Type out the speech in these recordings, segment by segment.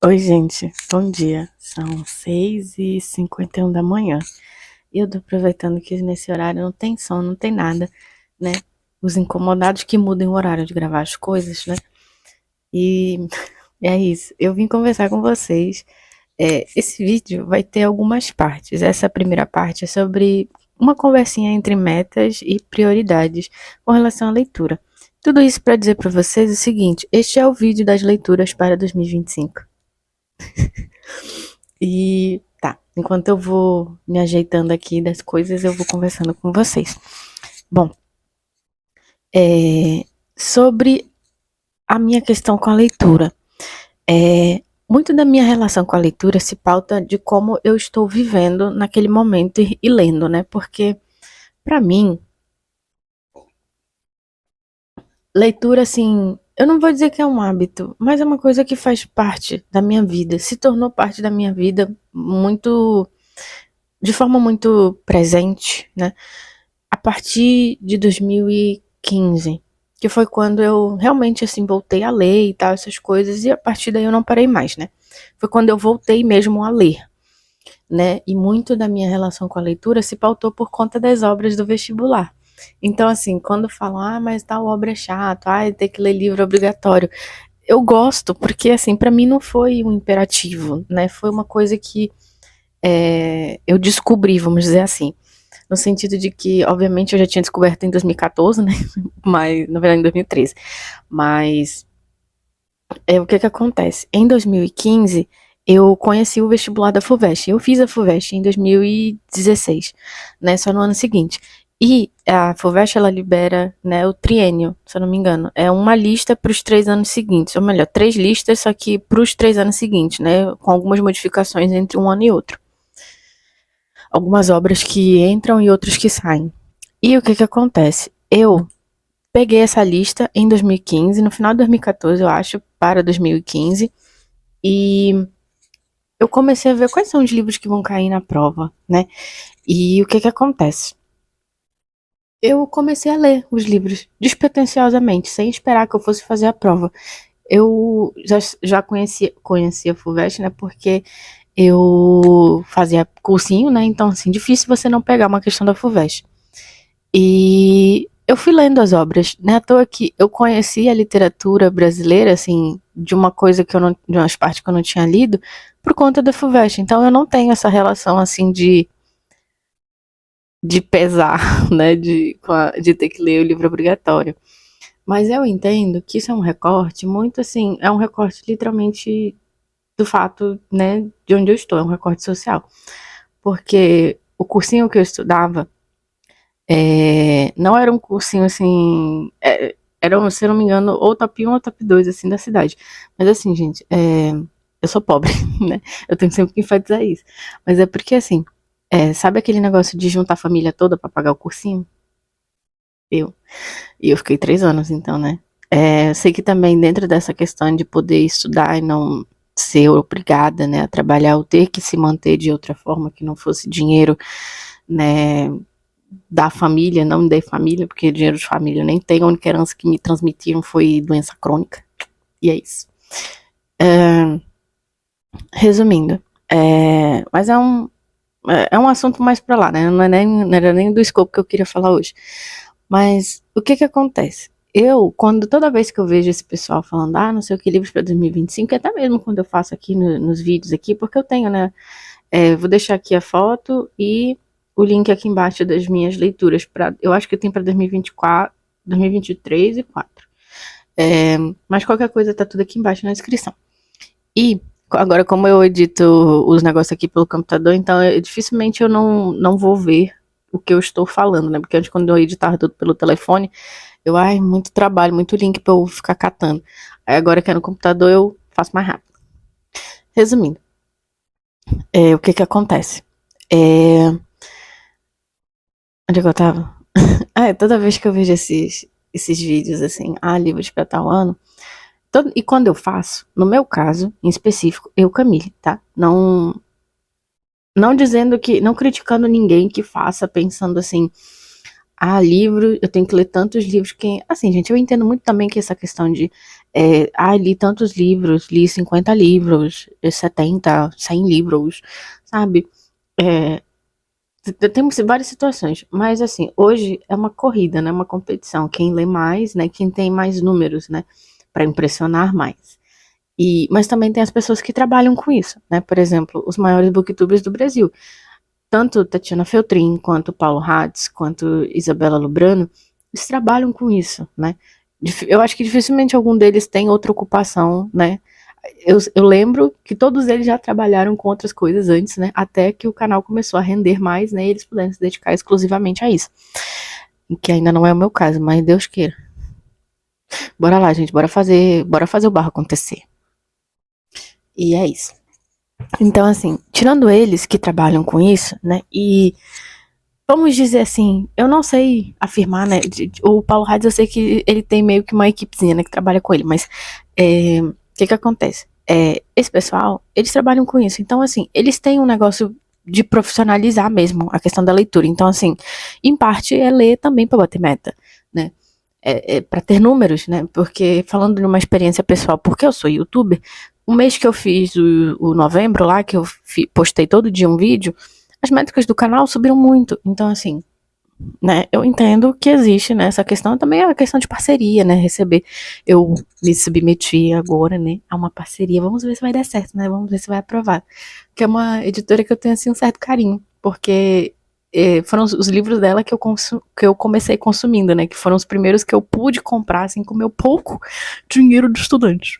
Oi, gente, bom dia. São 6h51 da manhã. E eu tô aproveitando que nesse horário não tem som, não tem nada, né? Os incomodados que mudem o horário de gravar as coisas, né? E é isso. Eu vim conversar com vocês. Esse vídeo vai ter algumas partes. Essa primeira parte é sobre uma conversinha entre metas e prioridades com relação à leitura. Tudo isso para dizer para vocês o seguinte: este é o vídeo das leituras para 2025. E tá, enquanto eu vou me ajeitando aqui das coisas, eu vou conversando com vocês. Bom, sobre a minha questão com a leitura. Muito da minha relação com a leitura se pauta de como eu estou vivendo naquele momento e lendo, né? Porque, pra mim, leitura, assim, eu não vou dizer que é um hábito, mas é uma coisa que faz parte da minha vida, se tornou parte da minha vida de forma muito presente, né? A partir de 2015, que foi quando eu realmente assim voltei a ler e tal, essas coisas, e a partir daí eu não parei mais, né? Foi quando eu voltei mesmo a ler, né? E muito da minha relação com a leitura se pautou por conta das obras do vestibular. Então, assim, quando falam, mas tal obra é chato, tem que ler livro obrigatório. Eu gosto, porque, assim, para mim não foi um imperativo, né? Foi uma coisa que eu descobri, vamos dizer assim. No sentido de que, obviamente, eu já tinha descoberto em 2014, né? Mas, na verdade, em 2013. Mas, o que que acontece? Em 2015, eu conheci o vestibular da FUVEST. Eu fiz a FUVEST em 2016, né? Só no ano seguinte. E a FUVEST, ela libera, né, o triênio, se eu não me engano. É uma lista para os 3 anos seguintes. Ou melhor, 3 listas, só que para os 3 anos seguintes, né? Com algumas modificações entre um ano e outro. Algumas obras que entram e outras que saem. E o que que acontece? Eu peguei essa lista em 2015, no final de 2014, eu acho, para 2015, e eu comecei a ver quais são os livros que vão cair na prova, né? E o que que acontece? Eu comecei a ler os livros despretensiosamente, sem esperar que eu fosse fazer a prova. Eu já conhecia a FUVEST, né? Porque eu fazia cursinho, né? Então, assim, difícil você não pegar uma questão da FUVEST. E eu fui lendo as obras, né? À toa que eu conheci a literatura brasileira, assim, de uma coisa que eu não, de umas partes que eu não tinha lido, por conta da FUVEST. Então eu não tenho essa relação, assim, de pesar, né? De ter que ler o livro obrigatório. Mas eu entendo que isso é um recorte muito, assim, é um recorte literalmente do fato, né, de onde eu estou, é um recorte social. Porque o cursinho que eu estudava, não era um cursinho assim. Era, se eu não me engano, ou top 1 ou top 2 assim, da cidade. Mas assim, gente, eu sou pobre, né? Eu tenho sempre que enfatizar isso. Mas é porque, assim, sabe aquele negócio de juntar a família toda pra pagar o cursinho? Eu. E eu fiquei 3 anos, então, né? Eu sei que também dentro dessa questão de poder estudar e não ser obrigada, né, a trabalhar ou ter que se manter de outra forma que não fosse dinheiro, né, da família, não da família, porque dinheiro de família eu nem tenho, a única herança que me transmitiram foi doença crônica. E é isso. É, resumindo, mas é um assunto mais pra lá, né? Não era nem do escopo que eu queria falar hoje. Mas o que que acontece? Toda vez que eu vejo esse pessoal falando, não sei o que, livros para 2025, até mesmo quando eu faço aqui nos vídeos aqui, porque eu tenho, né? Vou deixar aqui a foto e o link aqui embaixo das minhas leituras. Eu acho que tem para 2024, 2023 e 4. Mas qualquer coisa tá tudo aqui embaixo na descrição. E agora, como eu edito os negócios aqui pelo computador, então dificilmente eu não vou ver o que eu estou falando, né? Porque antes, quando eu editava tudo pelo telefone, muito trabalho, muito link pra eu ficar catando. Aí agora que é no computador, eu faço mais rápido. Resumindo, o que que acontece? Onde é que eu tava? Toda vez que eu vejo esses vídeos assim, livros pra tal ano, e quando eu faço, no meu caso, em específico, eu, Camille, tá? Não dizendo que, não criticando ninguém que faça pensando assim, livro, eu tenho que ler tantos livros que, assim, gente, eu entendo muito também que essa questão de, li tantos livros, li 50 livros, 70, 100 livros, sabe? É, temos várias situações, mas assim, hoje é uma corrida, né? Uma competição. Quem lê mais, né? Quem tem mais números, né? Para impressionar mais. Mas também tem as pessoas que trabalham com isso, né? Por exemplo, os maiores booktubers do Brasil. Tanto Tatiana Feltrin, quanto Paulo Hatz, quanto Isabela Lubrano, eles trabalham com isso, né? Eu acho que dificilmente algum deles tem outra ocupação, né? Eu lembro que todos eles já trabalharam com outras coisas antes, né? Até que o canal começou a render mais, né? E eles puderam se dedicar exclusivamente a isso. Que ainda não é o meu caso, mas Deus queira. Bora lá, gente, bora fazer o barro acontecer. E é isso. Então, assim, tirando eles que trabalham com isso, né? E vamos dizer assim, eu não sei afirmar, né? O Paulo Hades, eu sei que ele tem meio que uma equipezinha, né, que trabalha com ele, mas o que acontece? Esse pessoal, eles trabalham com isso. Então, assim, eles têm um negócio de profissionalizar mesmo a questão da leitura. Então, assim, em parte é ler também para bater meta, né? Para ter números, né? Porque falando de uma experiência pessoal, porque eu sou youtuber, o mês que eu fiz o novembro lá, que eu postei todo dia um vídeo, as métricas do canal subiram muito. Então, assim, né, eu entendo que existe, né, essa questão, também é uma questão de parceria, né, eu me submeti agora, né, a uma parceria, vamos ver se vai dar certo, né, vamos ver se vai aprovar, que é uma editora que eu tenho, assim, um certo carinho, porque foram os livros dela que eu comecei consumindo, né, que foram os primeiros que eu pude comprar, assim, com o meu pouco dinheiro de estudante,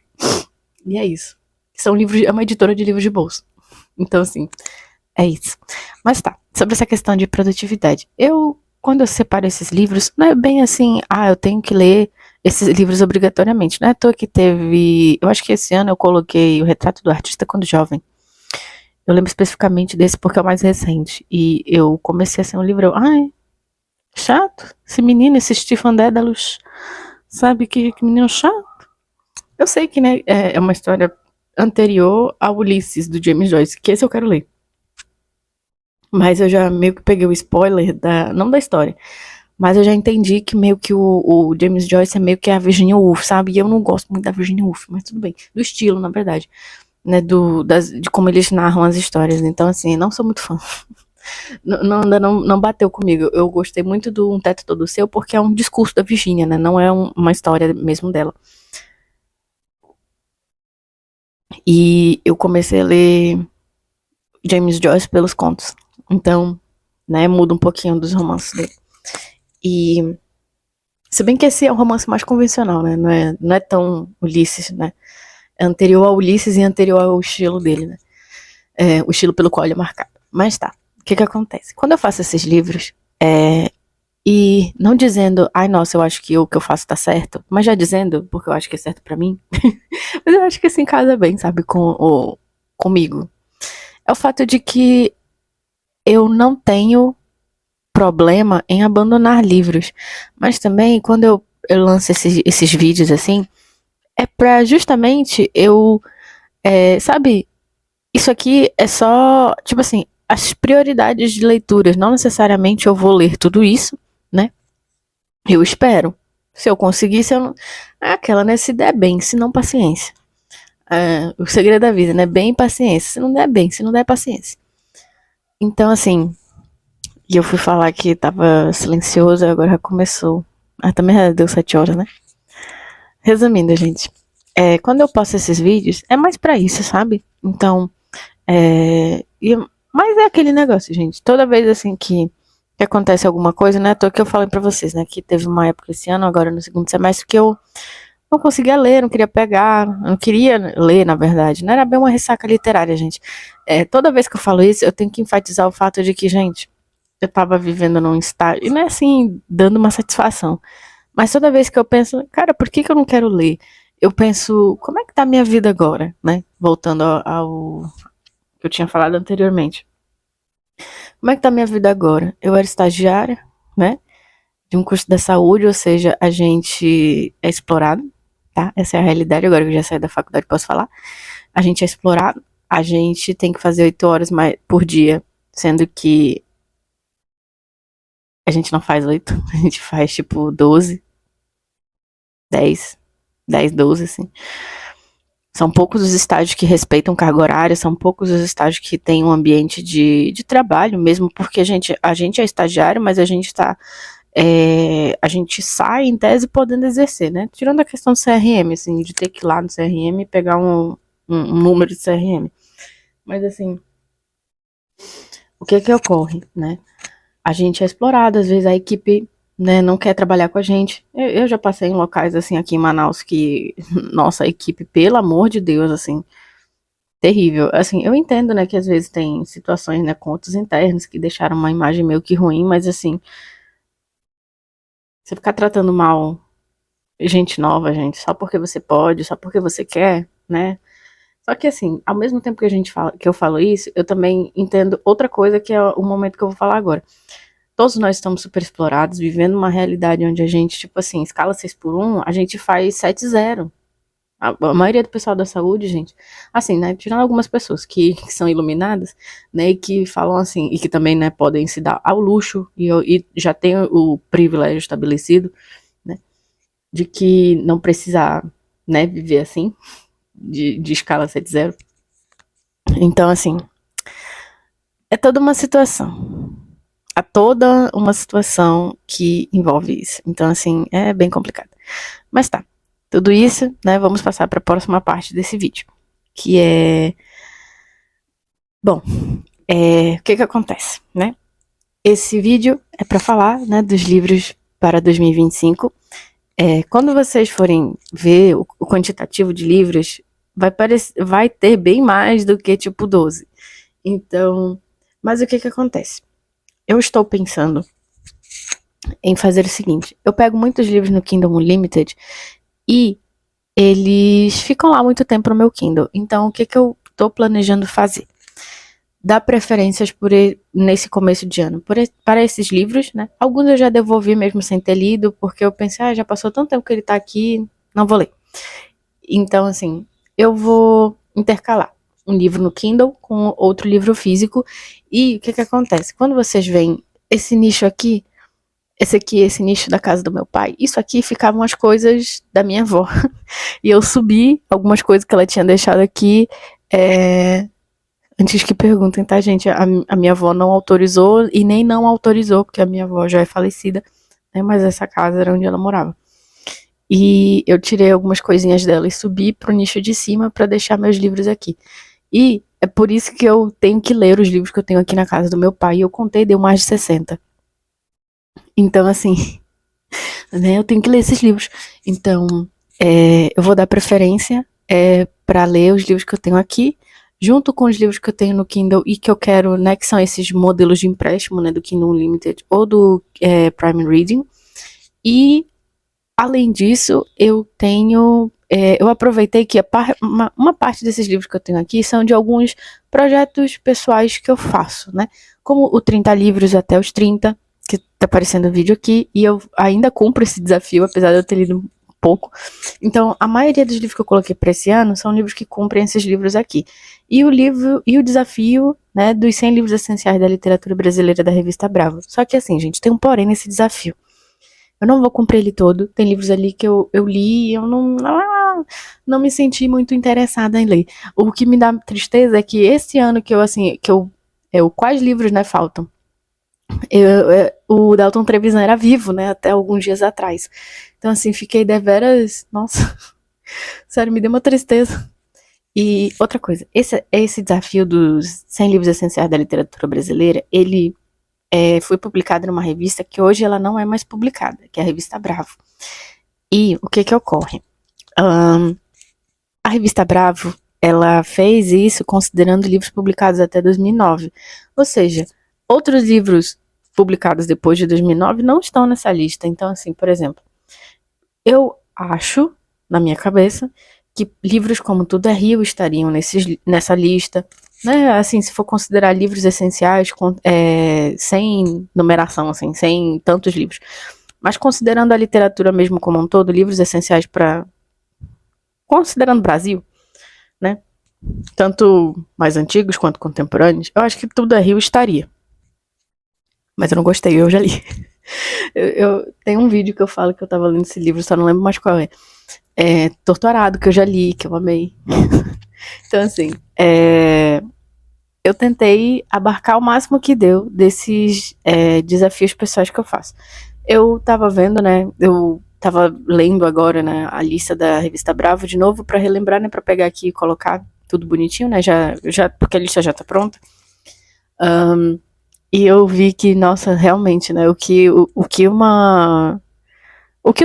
e é isso, são livros, é uma editora de livros de bolso, então, assim, é isso. Mas tá, sobre essa questão de produtividade. Quando eu separo esses livros, não é bem assim, eu tenho que ler esses livros obrigatoriamente. Não é à toa que teve. Eu acho que esse ano eu coloquei o Retrato do Artista quando jovem. Eu lembro especificamente desse porque é o mais recente. E eu comecei a ser um livro. Chato. Esse menino, esse Stephen Dedalus. Sabe que menino chato? Eu sei que, né, é uma história anterior ao Ulisses, do James Joyce, que esse eu quero ler. Mas eu já meio que peguei o spoiler não da história, mas eu já entendi que meio que o James Joyce é meio que a Virginia Woolf, sabe? E eu não gosto muito da Virginia Woolf, mas tudo bem. Do estilo, na verdade. Né? De como eles narram as histórias. Então, assim, não sou muito fã. Ainda não bateu comigo. Eu gostei muito do Um Teto Todo Seu, porque é um discurso da Virginia, né? Não é uma história mesmo dela. E eu comecei a ler James Joyce pelos contos. Então, né, muda um pouquinho dos romances dele. E se bem que esse é um romance mais convencional, né? Não é tão Ulisses, né? É anterior ao Ulisses e anterior ao estilo dele, né? O estilo pelo qual ele é marcado. Mas tá, o que acontece? Quando eu faço esses livros, e não dizendo, nossa, eu acho que o que eu faço tá certo, mas já dizendo, porque eu acho que é certo pra mim, mas eu acho que assim casa bem, sabe, comigo. É o fato de que eu não tenho problema em abandonar livros, mas também quando eu lanço esses vídeos assim, é pra justamente sabe, isso aqui é só, tipo assim, as prioridades de leituras, não necessariamente eu vou ler tudo isso, né? Eu espero. Se eu conseguir, se eu não. É aquela, né? Se der bem, se não, paciência. O segredo da vida, né? Bem e paciência. Se não der bem, se não der paciência. Então, assim, e eu fui falar que tava silencioso, agora já começou. Também já deu 7 horas, né? Resumindo, gente, quando eu posto esses vídeos, é mais pra isso, sabe? Então, mas é aquele negócio, gente. Toda vez assim que acontece alguma coisa, né? Tô que eu falei pra vocês, né? Que teve uma época esse ano, agora no segundo semestre, que eu não conseguia ler, não queria pegar, não queria ler, na verdade. Não era bem uma ressaca literária, gente. Toda vez que eu falo isso, eu tenho que enfatizar o fato de que, gente, eu tava vivendo num estágio, e não é assim, dando uma satisfação. Mas toda vez que eu penso, cara, por que eu não quero ler? Eu penso, como é que tá a minha vida agora, né? Voltando ao que eu tinha falado anteriormente. Como é que tá a minha vida agora? Eu era estagiária, né? De um curso da saúde, ou seja, a gente é explorado, tá? Essa é a realidade, agora que eu já saí da faculdade posso falar. A gente é explorado, a gente tem que fazer 8 horas por dia, sendo que a gente não faz 8, a gente faz tipo 12, 10, 10, 12, assim. São poucos os estágios que respeitam carga horária, são poucos os estágios que têm um ambiente de trabalho, mesmo porque a gente é estagiário, mas a gente tá. A gente sai em tese podendo exercer, né? Tirando a questão do CRM, assim, de ter que ir lá no CRM e pegar um número de CRM. Mas assim, o que ocorre, né? A gente é explorado, às vezes a equipe, né, não quer trabalhar com a gente. Eu já passei em locais, assim, aqui em Manaus que, nossa, a equipe, pelo amor de Deus, assim, terrível. Assim, eu entendo, né, que às vezes tem situações, né, contos internos que deixaram uma imagem meio que ruim, mas assim, você ficar tratando mal gente nova, gente, só porque você pode, só porque você quer, né? Só que assim, ao mesmo tempo que a gente fala, que eu falo isso, eu também entendo outra coisa que é o momento que eu vou falar agora. Todos nós estamos super explorados, vivendo uma realidade onde a gente, tipo assim, escala 6 por 1, a gente faz 7-0. A maioria do pessoal da saúde, gente, assim, né, tirando algumas pessoas que são iluminadas, né, e que falam assim, e que também, né, podem se dar ao luxo e já tem o privilégio estabelecido, né, de que não precisar, né, viver assim, de escala 7-0. Então, assim, é toda uma situação. Há toda uma situação que envolve isso. Então, assim, é bem complicado. Mas tá. Tudo isso, né? Vamos passar para a próxima parte desse vídeo. Que é. Bom, o que acontece, né? Esse vídeo é para falar, né, dos livros para 2025. Quando vocês forem ver o quantitativo de livros, vai ter bem mais do que tipo 12. Então, mas o que acontece? Eu estou pensando em fazer o seguinte: eu pego muitos livros no Kindle Unlimited e eles ficam lá muito tempo no meu Kindle. Então, o que eu estou planejando fazer? Dar preferências nesse começo de ano para esses livros, né? Alguns eu já devolvi mesmo sem ter lido, porque eu pensei, já passou tanto tempo que ele está aqui, não vou ler. Então, assim, eu vou intercalar um livro no Kindle com outro livro físico. E o que acontece? Quando vocês veem esse nicho aqui, esse nicho da casa do meu pai, isso aqui ficavam as coisas da minha avó. E eu subi algumas coisas que ela tinha deixado aqui. Antes que perguntem, tá, gente? A minha avó não autorizou e nem não autorizou, porque a minha avó já é falecida, né? Mas essa casa era onde ela morava. E eu tirei algumas coisinhas dela e subi pro nicho de cima para deixar meus livros aqui. E é por isso que eu tenho que ler os livros que eu tenho aqui na casa do meu pai. E eu contei, deu mais de 60. Então, assim, né, eu tenho que ler esses livros. Então, eu vou dar preferência para ler os livros que eu tenho aqui, junto com os livros que eu tenho no Kindle e que eu quero, né, que são esses modelos de empréstimo, né, do Kindle Unlimited ou do Prime Reading. E, além disso, eu aproveitei que uma parte desses livros que eu tenho aqui são de alguns projetos pessoais que eu faço, né? Como o 30 livros até os 30, que tá aparecendo o vídeo aqui, e eu ainda cumpro esse desafio, apesar de eu ter lido pouco. Então, a maioria dos livros que eu coloquei para esse ano são livros que cumprem esses livros aqui. E o desafio, né, dos 100 livros essenciais da literatura brasileira da revista Bravo. Só que assim, gente, tem um porém nesse desafio. Eu não vou cumprir ele todo. Tem livros ali que eu li e eu não me senti muito interessada em ler. O que me dá tristeza é que esse ano quais livros, né, faltam? O Dalton Trevisan era vivo, né, até alguns dias atrás. Então, assim, fiquei deveras, nossa, sério, me deu uma tristeza. E outra coisa, esse desafio dos 100 livros essenciais da literatura brasileira, ele foi publicado numa revista que hoje ela não é mais publicada, que é a revista Bravo. E o que ocorre? A revista Bravo, ela fez isso considerando livros publicados até 2009. Ou seja, outros livros publicados depois de 2009 não estão nessa lista. Então, assim, por exemplo, eu acho, na minha cabeça, que livros como Tudo é Rio estariam nessa lista, né? Assim, se for considerar livros essenciais, sem numeração, assim, sem tantos livros. Mas considerando a literatura mesmo como um todo, livros essenciais para... Considerando o Brasil, né? Tanto mais antigos quanto contemporâneos, eu acho que Tudo é Rio estaria. Mas eu não gostei, eu já li. Tem um vídeo que eu falo que eu tava lendo esse livro, só não lembro mais qual é. É Torturado, que eu já li, que eu amei. Então, assim, eu tentei abarcar o máximo que deu desses desafios pessoais que eu faço. Eu tava vendo, né, eu tava lendo agora, né, a lista da revista Bravo de novo pra relembrar, né, pra pegar aqui e colocar tudo bonitinho, né, porque a lista já tá pronta. E eu vi que, nossa, realmente, né, o que o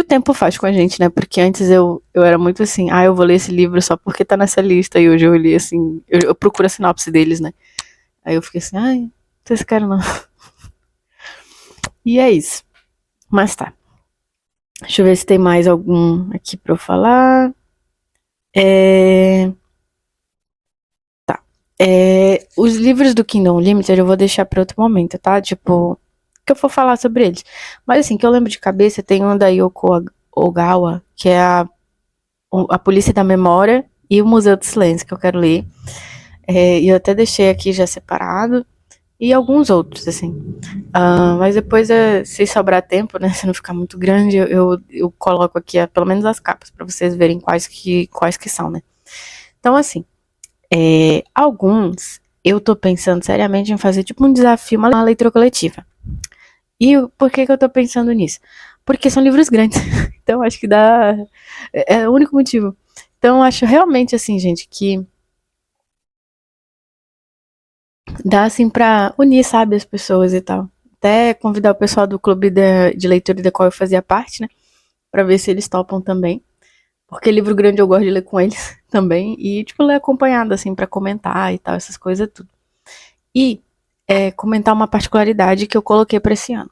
tempo faz com a gente, né? Porque antes eu era muito assim, eu vou ler esse livro só porque tá nessa lista. E hoje eu li assim, eu procuro a sinopse deles, né? Aí eu fiquei assim, não sei se quero não. E é isso. Mas tá. Deixa eu ver se tem mais algum aqui pra eu falar. Tá. Os livros do Kindle Unlimited eu vou deixar pra outro momento, tá? Tipo, que eu for falar sobre eles. Mas assim, que eu lembro de cabeça, tem um da Yoko Ogawa, que é a Polícia da Memória e o Museu do Silêncio, que eu quero ler. E eu até deixei aqui já separado. E alguns outros, assim. Mas depois, se sobrar tempo, né? Se não ficar muito grande, eu coloco aqui pelo menos as capas, pra vocês verem quais que são, né? Então, assim, alguns eu tô pensando seriamente em fazer tipo um desafio, uma leitura coletiva. E por que eu tô pensando nisso? Porque são livros grandes. Então, acho que dá. É o único motivo. Então, acho realmente, assim, gente, que dá, assim, pra unir, sabe, as pessoas e tal. Até convidar o pessoal do clube de leitura da qual eu fazia parte, né? Pra ver se eles topam também. Porque livro grande eu gosto de ler com eles também. E, tipo, ler acompanhado, assim, pra comentar e tal, essas coisas tudo. E comentar uma particularidade que eu coloquei pra esse ano.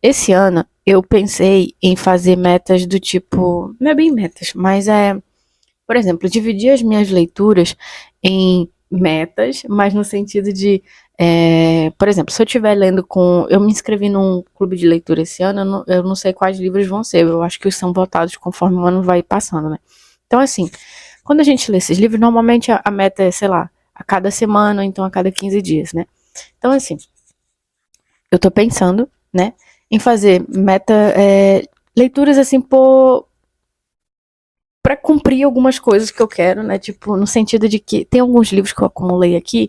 Esse ano eu pensei em fazer metas do tipo. Não é bem metas, mas por exemplo, dividir as minhas leituras em metas, mas no sentido de, por exemplo, se eu estiver lendo eu me inscrevi num clube de leitura esse ano, eu não sei quais livros vão ser, eu acho que são votados conforme o ano vai passando, né? Então, assim, quando a gente lê esses livros, normalmente a meta é, sei lá, a cada semana, ou então a cada 15 dias, né? Então, assim, eu tô pensando, né, em fazer leituras, assim, pra cumprir algumas coisas que eu quero, né? Tipo, no sentido de que tem alguns livros que eu acumulei aqui,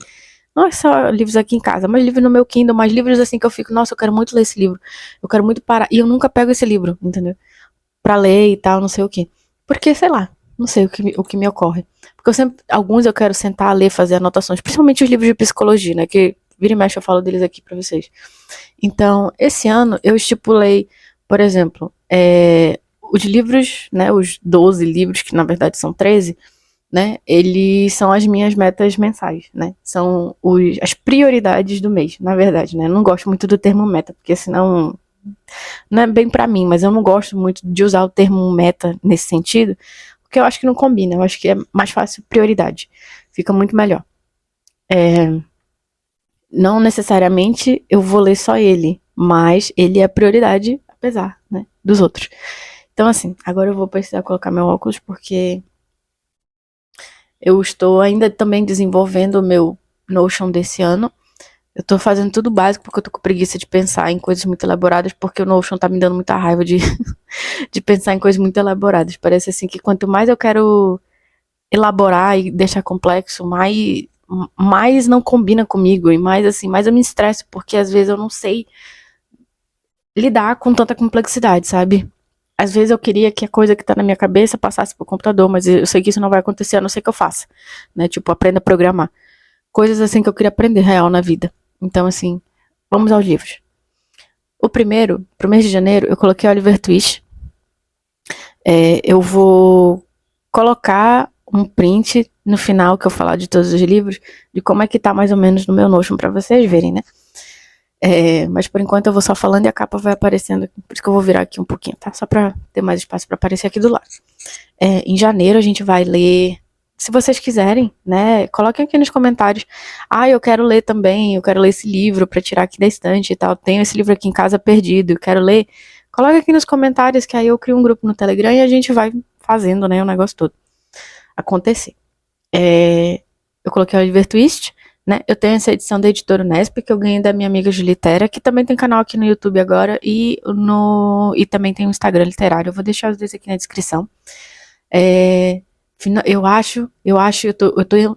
não é só livros aqui em casa, mas livros no meu Kindle, mas livros assim que eu fico, nossa, eu quero muito ler esse livro, eu quero muito parar, e eu nunca pego esse livro, entendeu? Pra ler e tal, não sei o quê. Porque, sei lá, não sei o que me ocorre. Porque alguns eu quero sentar, ler, fazer anotações, principalmente os livros de psicologia, né? Que vira e mexe eu falo deles aqui pra vocês. Então, esse ano eu estipulei, por exemplo, os livros, né, os 12 livros, que na verdade são 13, né, eles são as minhas metas mensais, né, são as prioridades do mês, na verdade, né, eu não gosto muito do termo meta, porque senão não é bem pra mim, mas eu não gosto muito de usar o termo meta nesse sentido, porque eu acho que não combina, eu acho que é mais fácil prioridade, fica muito melhor. Não necessariamente eu vou ler só ele, mas ele é prioridade, apesar, né, dos outros. Então, assim, agora eu vou precisar colocar meu óculos porque eu estou ainda também desenvolvendo o meu Notion desse ano. Eu tô fazendo tudo básico porque eu tô com preguiça de pensar em coisas muito elaboradas, porque o Notion tá me dando muita raiva de pensar em coisas muito elaboradas. Parece assim que quanto mais eu quero elaborar e deixar complexo, mais não combina comigo e mais assim, mais eu me estresso, porque às vezes eu não sei lidar com tanta complexidade, sabe? Às vezes eu queria que a coisa que tá na minha cabeça passasse pro computador, mas eu sei que isso não vai acontecer, a não ser que eu faça, né? Tipo, aprenda a programar. Coisas assim que eu queria aprender real na vida. Então, assim, vamos aos livros. O primeiro, pro mês de janeiro, eu coloquei Oliver Twist. Eu vou colocar um print no final que eu falar de todos os livros, de como é que tá mais ou menos no meu Notion pra vocês verem, né? Mas por enquanto eu vou só falando e a capa vai aparecendo. Por isso que eu vou virar aqui um pouquinho, tá? Só pra ter mais espaço pra aparecer aqui do lado. Em janeiro a gente vai ler. Se vocês quiserem, né? Coloquem aqui nos comentários. Eu quero ler também, eu quero ler esse livro pra tirar aqui da estante e tal. Tenho esse livro aqui em casa perdido, eu quero ler. Coloque aqui nos comentários que aí eu crio um grupo no Telegram e a gente vai fazendo, né? O negócio todo acontecer. Eu coloquei o Oliver Twist, né? Eu tenho essa edição da Editora Unesp, que eu ganhei da minha amiga Julitera, que também tem canal aqui no YouTube agora, e também tem um Instagram literário. Eu vou deixar os dois aqui na descrição. Eu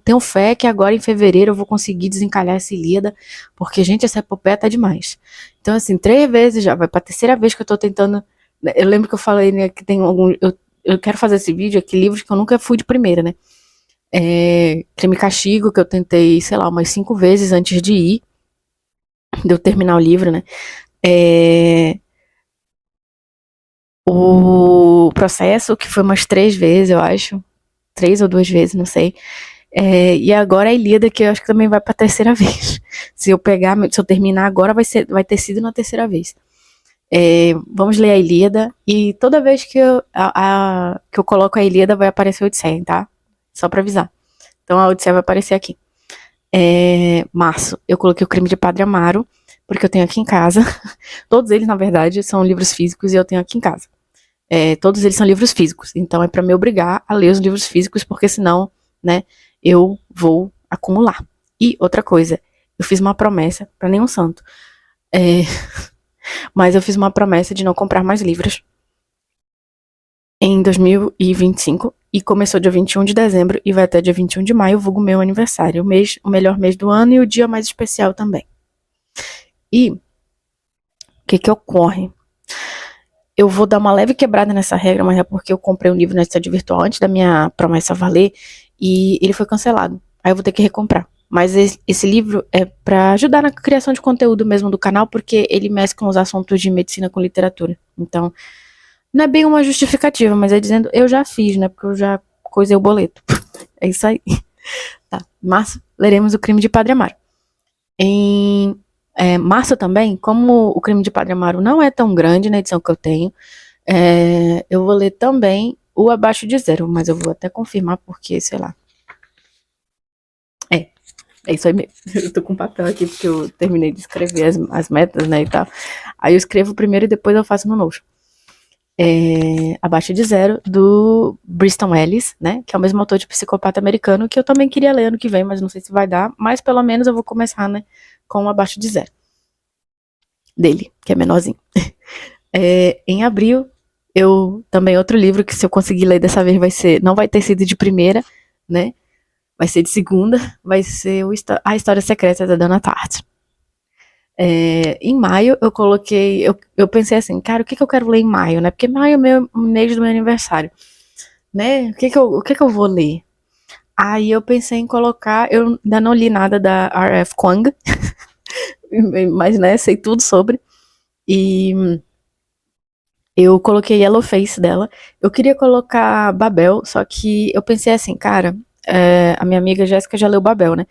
tenho fé que agora em fevereiro eu vou conseguir desencalhar essa Ilíada, porque, gente, essa epopeia tá demais. Então, assim, 3 vezes já, vai pra terceira vez que eu tô tentando. Eu lembro que eu falei, né, que tem algum. Eu quero fazer esse vídeo aqui, livros que eu nunca fui de primeira, né? Crime e Castigo, que eu tentei, sei lá, umas 5 vezes antes de eu terminar o livro, né? O Processo, que foi umas 3 vezes, eu acho. 3 ou 2 vezes, não sei. E agora a Ilíada, que eu acho que também vai pra terceira vez. Se eu terminar agora, vai ter sido na terceira vez. Vamos ler a Ilíada, e toda vez que eu coloco a Ilíada, vai aparecer a Odisseia, tá? Só pra avisar. Então a Odisseia vai aparecer aqui. Março, eu coloquei o Crime de Padre Amaro, porque eu tenho aqui em casa. Todos eles, na verdade, são livros físicos e eu tenho aqui em casa. Todos eles são livros físicos, então é pra me obrigar a ler os livros físicos, porque senão, né, eu vou acumular. E outra coisa, eu fiz uma promessa pra nenhum santo. Mas eu fiz uma promessa de não comprar mais livros em 2025, e começou dia 21 de dezembro e vai até dia 21 de maio, vulgo meu aniversário, o melhor mês do ano e o dia mais especial também. E o que ocorre? Eu vou dar uma leve quebrada nessa regra, mas é porque eu comprei um livro na estante virtual antes da minha promessa valer, e ele foi cancelado. Aí eu vou ter que recomprar. Mas esse livro é pra ajudar na criação de conteúdo mesmo do canal, porque ele mescla os assuntos de medicina com literatura. Então, não é bem uma justificativa, mas é dizendo, eu já fiz, né? Porque eu já coisei o boleto. É isso aí. Tá. Março, leremos o Crime de Padre Amaro. Em março também, como o Crime de Padre Amaro não é tão grande na edição que eu tenho, eu vou ler também o Abaixo de Zero, mas eu vou até confirmar porque, sei lá. É isso aí mesmo. Eu tô com papel aqui porque eu terminei de escrever as metas, né, e tal. Aí eu escrevo primeiro e depois eu faço no Notion. Abaixo de Zero, do Briston Ellis, né, que é o mesmo autor de Psicopata Americano, que eu também queria ler ano que vem, mas não sei se vai dar, mas pelo menos eu vou começar, né, com o Abaixo de Zero, dele, que é menorzinho. Em abril, também outro livro que se eu conseguir ler dessa vez não vai ter sido de primeira, né, vai ser de segunda, vai ser A História Secreta da Dona Tartt. Em maio, eu pensei assim, cara, o que eu quero ler em maio, né? Porque maio é o mês do meu aniversário, né? O que eu vou ler? Aí eu pensei em colocar, eu ainda não li nada da R.F. Kuang, mas, né, sei tudo sobre. E eu coloquei Yellow Face dela. Eu queria colocar Babel, só que eu pensei assim, cara, a minha amiga Jéssica já leu Babel, né?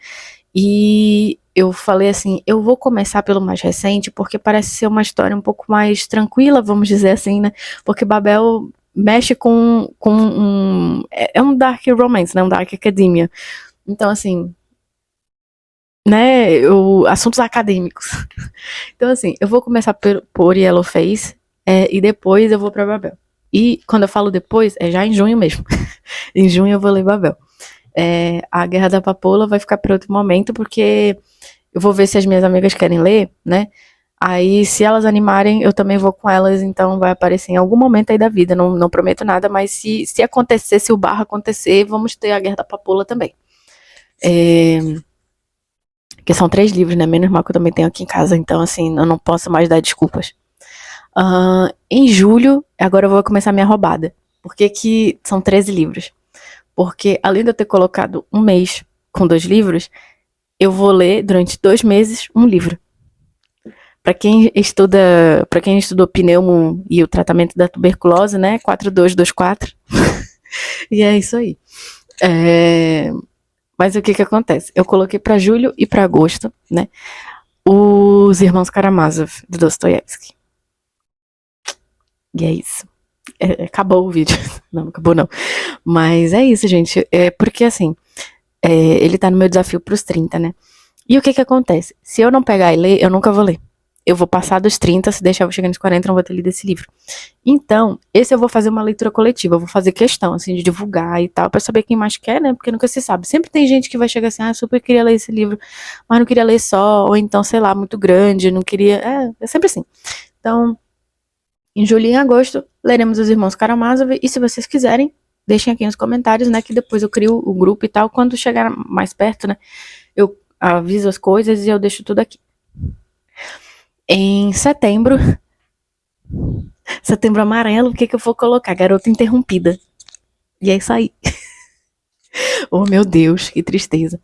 E eu falei assim, eu vou começar pelo mais recente, porque parece ser uma história um pouco mais tranquila, vamos dizer assim, né? Porque Babel mexe com é um dark romance, né? Um dark academia. Então, assim, né? Assuntos acadêmicos. Então, assim, eu vou começar por Yellowface, e depois eu vou pra Babel. E quando eu falo depois, é já em junho mesmo. Em junho eu vou ler Babel. A Guerra da Papoula vai ficar para outro momento, porque eu vou ver se as minhas amigas querem ler, né? Aí, se elas animarem, eu também vou com elas, então vai aparecer em algum momento aí da vida, não prometo nada, mas se acontecer, se o barro acontecer, vamos ter a Guerra da Papoula também. Que são 3 livros, né? Menos mal que eu também tenho aqui em casa, então, assim, eu não posso mais dar desculpas. Em julho, agora eu vou começar a minha roubada. Por que são 13 livros? Porque, além de eu ter colocado um mês com 2 livros, eu vou ler durante 2 meses um livro. Para quem estudou pneumo e o tratamento da tuberculose, né? 4224. E é isso aí. Mas o que acontece? Eu coloquei para julho e para agosto, né? Os Irmãos Karamazov, do Dostoiévski. E é isso. Acabou o vídeo. Não acabou não. Mas é isso, gente. Porque assim, ele tá no meu desafio pros 30, né? E o que acontece? Se eu não pegar e ler, eu nunca vou ler. eu vou passar dos 30, se deixar eu vou chegar nos 40, não vou ter lido esse livro. Então, esse eu vou fazer uma leitura coletiva, eu vou fazer questão, assim, de divulgar e tal, pra saber quem mais quer, né, porque nunca se sabe. Sempre tem gente que vai chegar assim, super queria ler esse livro, mas não queria ler só, ou então, sei lá, muito grande, não queria, é sempre assim. Então, em julho e em agosto, leremos Os Irmãos Karamazov, e se vocês quiserem, deixem aqui nos comentários, né, que depois eu crio o grupo e tal, quando chegar mais perto, né, eu aviso as coisas e eu deixo tudo aqui. Em setembro amarelo, o que eu vou colocar? Garota Interrompida. E é isso aí. Oh, meu Deus, que tristeza.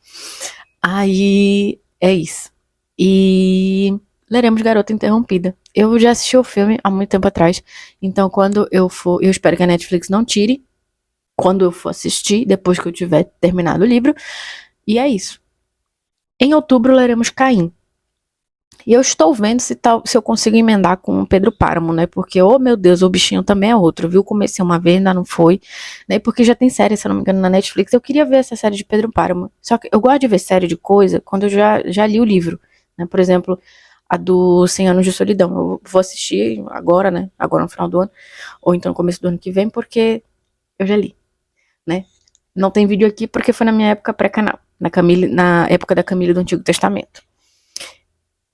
Aí, é isso. E leremos Garota Interrompida. Eu já assisti o filme há muito tempo atrás, então quando eu for, eu espero que a Netflix não tire, quando eu for assistir, depois que eu tiver terminado o livro, e é isso. Em outubro leremos Caim. E eu estou vendo se eu consigo emendar com o Pedro Páramo, né? Porque, oh meu Deus, o bichinho também é outro, viu? Comecei uma vez, ainda não foi, né? Porque já tem série, se eu não me engano, na Netflix. Eu queria ver essa série de Pedro Páramo. Só que eu gosto de ver série de coisa quando eu já li o livro, né? Por exemplo, a do 100 Anos de Solidão. Eu vou assistir agora, né? Agora no final do ano, ou então no começo do ano que vem, porque eu já li, né? Não tem vídeo aqui porque foi na minha época pré-canal, na época da Camille do Antigo Testamento.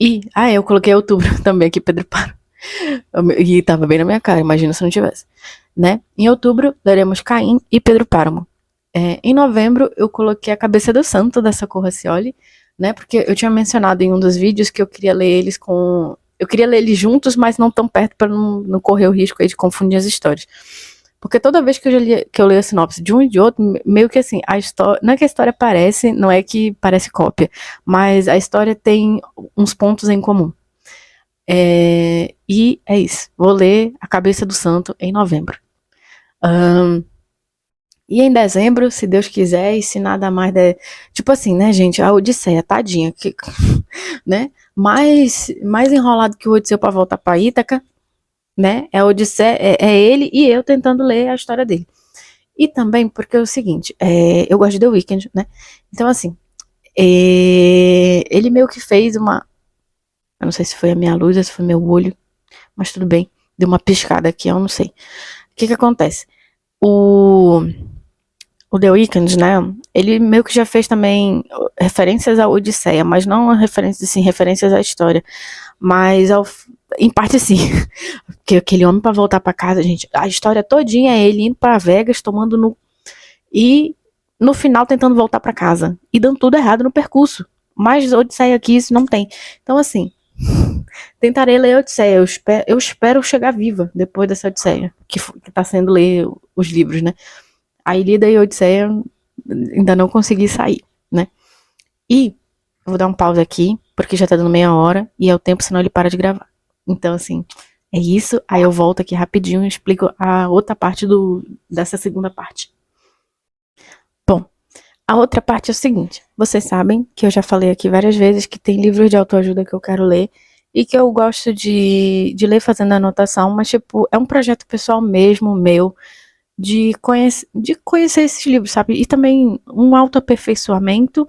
E, eu coloquei outubro também aqui, Pedro Paro. E tava bem na minha cara, imagina se não tivesse, né? Em outubro, leremos Caim e Pedro Páramo. Em novembro, eu coloquei A Cabeça do Santo, da Socorro Racioli, né? Porque eu tinha mencionado em um dos vídeos que eu queria ler eles com... Eu queria ler eles juntos, mas não tão perto para não correr o risco aí de confundir as histórias. Porque toda vez que eu leio a sinopse de um e de outro, meio que assim, a história, não é que a história parece, não é que parece cópia, mas a história tem uns pontos em comum. E é isso. Vou ler A Cabeça do Santo em novembro. E em dezembro, se Deus quiser, e se nada mais der. Tipo assim, né, gente? A Odisseia, tadinha. Né? Mais enrolado que o Odisseu pra voltar pra Ítaca, né? É a Odisseia, é ele e eu tentando ler a história dele. E também porque é o seguinte, eu gosto de The Weeknd, né? Então, assim, ele meio que fez uma... Eu não sei se foi a minha luz ou se foi meu olho, mas tudo bem. Deu uma piscada aqui, eu não sei. O que acontece? O The Weeknd, né? Ele meio que já fez também referências à Odisseia, mas não referências, assim, referências à história. Mas, em parte, sim. Porque aquele homem pra voltar pra casa, gente, a história todinha é ele indo pra Vegas, tomando no... E no final tentando voltar pra casa. E dando tudo errado no percurso. Mas Odisseia aqui isso não tem. Então, assim, tentarei ler Odisseia. Eu espero chegar viva depois dessa Odisseia. Que tá sendo ler os livros, né? A Ilíada e a Odisseia ainda não consegui sair, né? E eu vou dar um pause aqui, porque já tá dando meia hora. E é o tempo, senão ele para de gravar. Então, assim, é isso. Aí eu volto aqui rapidinho e explico a outra parte dessa segunda parte. Bom, a outra parte é o seguinte. Vocês sabem que eu já falei aqui várias vezes que tem livros de autoajuda que eu quero ler e que eu gosto de ler fazendo anotação, mas, tipo, é um projeto pessoal mesmo, meu, de conhecer esses livros, sabe? E também um autoaperfeiçoamento,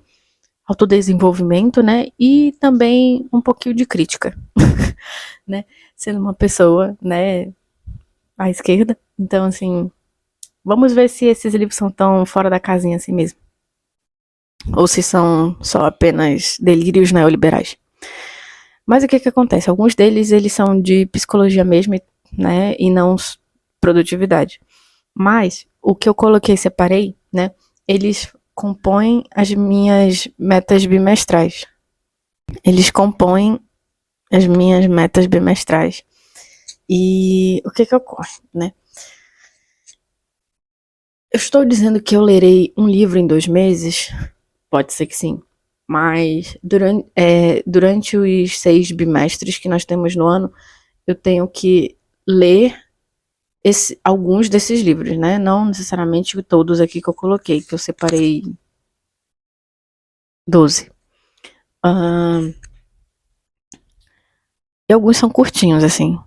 autodesenvolvimento, né? E também um pouquinho de crítica, né? Sendo uma pessoa, né, à esquerda. Então, assim, vamos ver se esses livros são tão fora da casinha assim mesmo. Ou se são só apenas delírios neoliberais. Mas o que acontece? Alguns deles, eles são de psicologia mesmo, né? E não produtividade. Mas, o que eu coloquei e separei, né? Eles compõem as minhas metas bimestrais. Eles compõem as minhas metas bimestrais. E o que ocorre, né? Eu estou dizendo que eu lerei um livro em 2 meses? Pode ser que sim. Mas durante os 6 bimestres que nós temos no ano, eu tenho que ler alguns desses livros, né? Não necessariamente todos aqui que eu coloquei, que eu separei 12. E alguns são curtinhos, assim.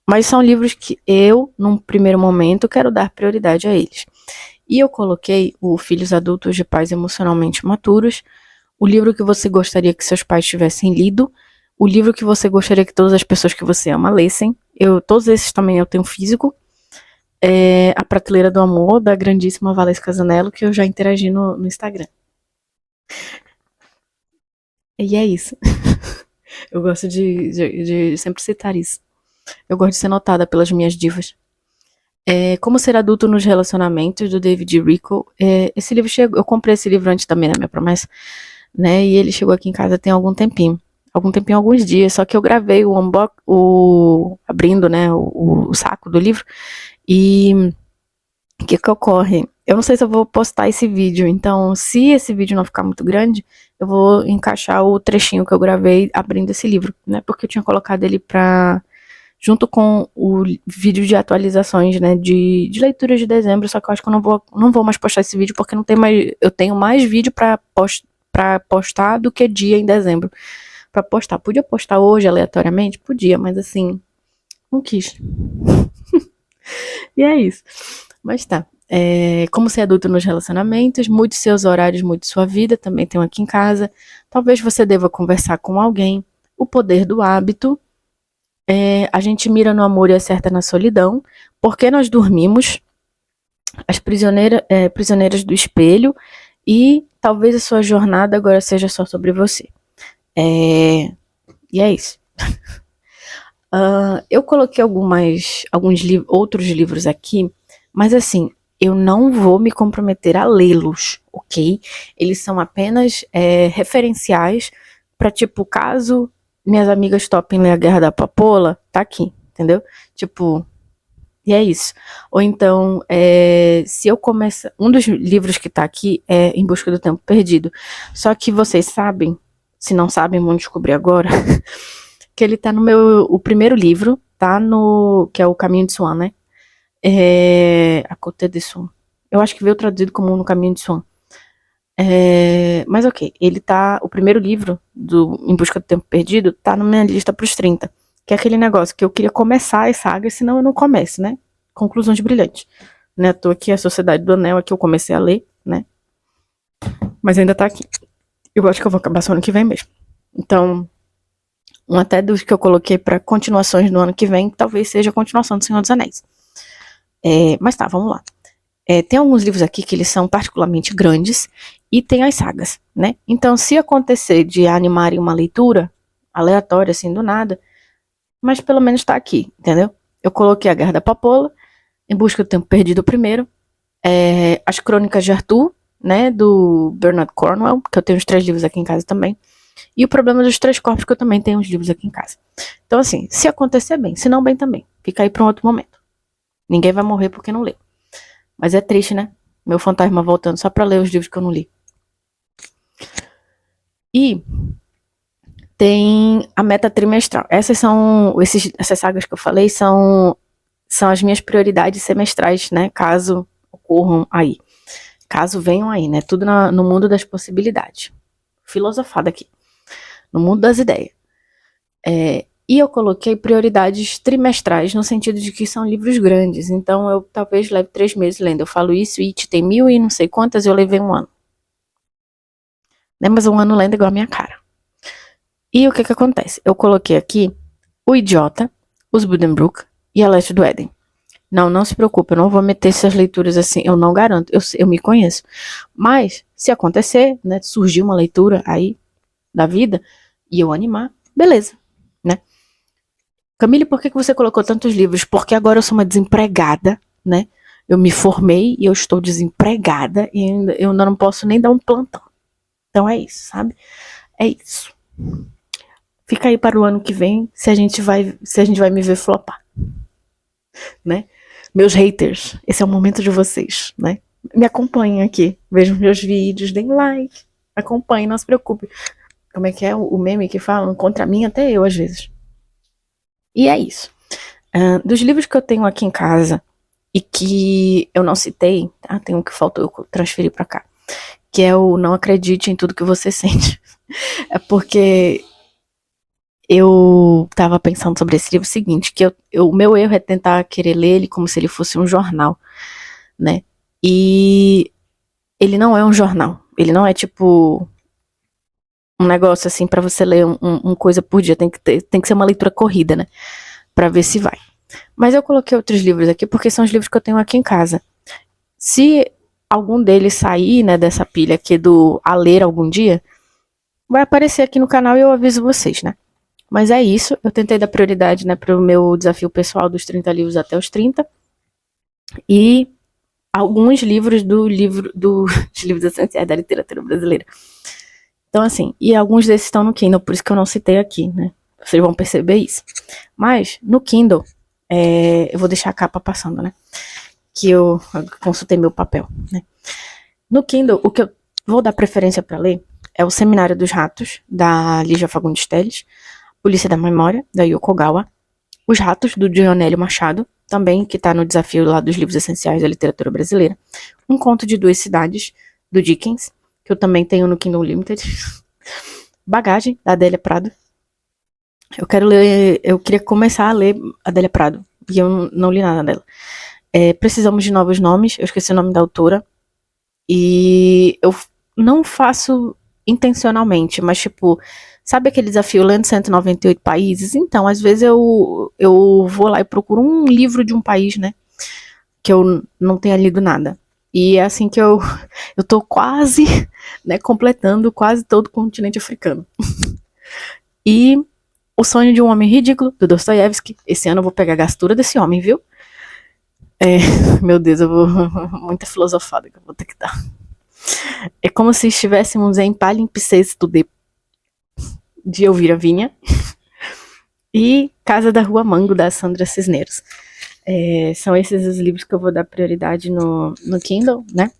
Mas são livros que eu, num primeiro momento, quero dar prioridade a eles. E eu coloquei o Filhos Adultos de Pais Emocionalmente Maturos, o livro que você gostaria que seus pais tivessem lido, o livro que você gostaria que todas as pessoas que você ama lessem. Todos esses também eu tenho físico. A Prateleira do Amor, da grandíssima Valesca Zanello, que eu já interagi no Instagram. E é isso. Eu gosto de sempre citar isso. Eu gosto de ser notada pelas minhas divas. Como Ser Adulto nos Relacionamentos, do David Rico. Esse livro chegou. Eu comprei esse livro antes também da minha promessa, né? E ele chegou aqui em casa tem algum tempinho. Alguns dias. Só que eu gravei abrindo, né, o saco do livro. E o que ocorre? Eu não sei se eu vou postar esse vídeo, então se esse vídeo não ficar muito grande, eu vou encaixar o trechinho que eu gravei abrindo esse livro, né? Porque eu tinha colocado ele junto com o vídeo de atualizações, né, de leitura de dezembro, só que eu acho que eu não vou mais postar esse vídeo porque eu tenho mais vídeo pra postar do que dia em dezembro pra postar. Podia postar hoje aleatoriamente? Podia, mas assim, não quis. E é isso. Mas tá. Como ser adulto nos relacionamentos, mude seus horários, mude sua vida, também tenho aqui em casa. Talvez você deva conversar com alguém. O poder do hábito. A gente mira no amor e acerta na solidão. Porque nós dormimos. As prisioneiras do espelho. E talvez a sua jornada agora seja só sobre você. E é isso. Eu coloquei alguns outros livros aqui, mas assim, eu não vou me comprometer a lê-los, ok? Eles são apenas referenciais para, tipo, caso minhas amigas topem ler A Guerra da Papoula, tá aqui, entendeu? Tipo, e é isso. Ou então, se eu começar... Um dos livros que tá aqui é Em Busca do Tempo Perdido. Só que vocês sabem, se não sabem, vão descobrir agora... que ele tá no o primeiro livro, tá que é o Caminho de Swan, né? A Côte de Swan. Eu acho que veio traduzido como No Caminho de Swan. Mas ok, o primeiro livro do Em Busca do Tempo Perdido tá na minha lista pros 30, que é aquele negócio que eu queria começar as sagas, senão eu não começo, né? Conclusões brilhantes. Né? Tô aqui, a Sociedade do Anel, aqui eu comecei a ler, né? Mas ainda tá aqui. Eu acho que eu vou acabar só ano que vem mesmo. Então, até dos que eu coloquei para continuações no ano que vem, talvez seja a continuação do Senhor dos Anéis. Mas tá, vamos lá. Tem alguns livros aqui que eles são particularmente grandes e tem as sagas, né? Então, se acontecer de animarem uma leitura aleatória, assim, do nada, mas pelo menos tá aqui, entendeu? Eu coloquei A Guerra da Papoula, Em Busca do Tempo Perdido primeiro, As Crônicas de Arthur, né, do Bernard Cornwell, que eu tenho os 3 livros aqui em casa também, e O Problema dos Três Corpos, que eu também tenho uns livros aqui em casa. Então, assim, se acontecer bem, se não bem também, fica aí pra um outro momento. Ninguém vai morrer porque não lê. Mas é triste, né? Meu fantasma voltando só pra ler os livros que eu não li. E tem a meta trimestral. Essas sagas que eu falei são as minhas prioridades semestrais, né? Caso ocorram aí. Caso venham aí, né? Tudo no mundo das possibilidades. Filosofada aqui. No mundo das ideias. E eu coloquei prioridades trimestrais, no sentido de que são livros grandes. Então, eu talvez leve 3 meses lendo. Eu falo isso, e It tem 1000 e não sei quantas, eu levei 1 ano. Né? Mas 1 ano lendo é igual a minha cara. E o que acontece? Eu coloquei aqui O Idiota, Os Buddenbrook e A Leste do Éden. Não se preocupe, eu não vou meter essas leituras assim, eu não garanto, eu me conheço. Mas, se acontecer, né, surgir uma leitura aí da vida, e eu animar, beleza, né? Camille, por que você colocou tantos livros? Porque agora eu sou uma desempregada, né? Eu me formei e eu estou desempregada e eu ainda não posso nem dar um plantão. Então é isso, sabe? É isso. Fica aí para o ano que vem se a gente vai me ver flopar, né? Meus haters, esse é o momento de vocês, né? Me acompanhem aqui, vejam meus vídeos, deem like, acompanhem, não se preocupe. Como é que é o meme que falam? Contra mim até eu, às vezes. E é isso. Dos livros que eu tenho aqui em casa e que eu não citei, tá? Tem um que faltou eu transferir pra cá, que é o Não Acredite em Tudo que Você Sente. É porque eu tava pensando sobre esse livro seguinte, que o meu erro é tentar querer ler ele como se ele fosse um jornal, né? E ele não é um jornal. Ele não é tipo um negócio assim pra você ler um coisa por dia. Tem que ser uma leitura corrida, né? Pra ver se vai. Mas eu coloquei outros livros aqui porque são os livros que eu tenho aqui em casa. Se algum deles sair, né, dessa pilha aqui do A Ler algum dia, vai aparecer aqui no canal e eu aviso vocês, né? Mas é isso, eu tentei dar prioridade, né, pro meu desafio pessoal dos 30 livros até os 30. E alguns livros dos livros essenciais da literatura brasileira. Então, assim, e alguns desses estão no Kindle, por isso que eu não citei aqui, né? Vocês vão perceber isso. Mas, no Kindle, eu vou deixar a capa passando, né? Que eu consultei meu papel, né? No Kindle, o que eu vou dar preferência para ler é o Seminário dos Ratos, da Lígia Fagundes Telles, Polícia da Memória, da Yoko Ogawa, Os Ratos, do Dionélio Machado, também, que tá no desafio lá dos livros essenciais da literatura brasileira, Um Conto de Duas Cidades, do Dickens, que eu também tenho no Kindle Limited, Bagagem, da Adélia Prado. Eu queria começar a ler a Adélia Prado, e eu não li nada dela. Precisamos de Novos Nomes, eu esqueci o nome da autora, e eu não faço intencionalmente, mas tipo, sabe aquele desafio lendo 198 países? Então, às vezes eu vou lá e procuro um livro de um país, né, que eu não tenha lido nada. E é assim que eu tô quase, né, completando quase todo o continente africano. E O Sonho de um Homem Ridículo, do Dostoiévski. Esse ano eu vou pegar a gastura desse homem, viu? Meu Deus, eu vou muita filosofada que eu vou ter que dar. É como se estivéssemos em Palimpsesto de Elvira Vinha e Casa da Rua Mango, da Sandra Cisneros. São esses os livros que eu vou dar prioridade no Kindle, né?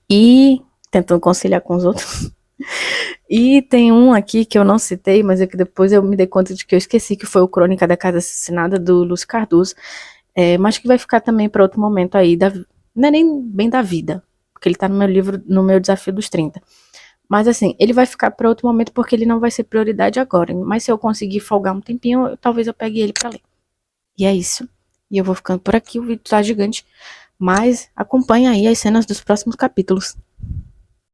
E tentando conciliar com os outros. E tem um aqui que eu não citei, mas é que depois eu me dei conta de que eu esqueci, que foi o Crônica da Casa Assassinada, do Lúcio Cardoso. Mas que vai ficar também para outro momento aí, não é nem bem da vida, porque ele tá no meu livro, no meu desafio dos 30. Mas assim, ele vai ficar para outro momento porque ele não vai ser prioridade agora. Mas se eu conseguir folgar um tempinho, talvez eu pegue ele para ler. E é isso. E eu vou ficando por aqui, o vídeo tá gigante. Mas acompanha aí as cenas dos próximos capítulos.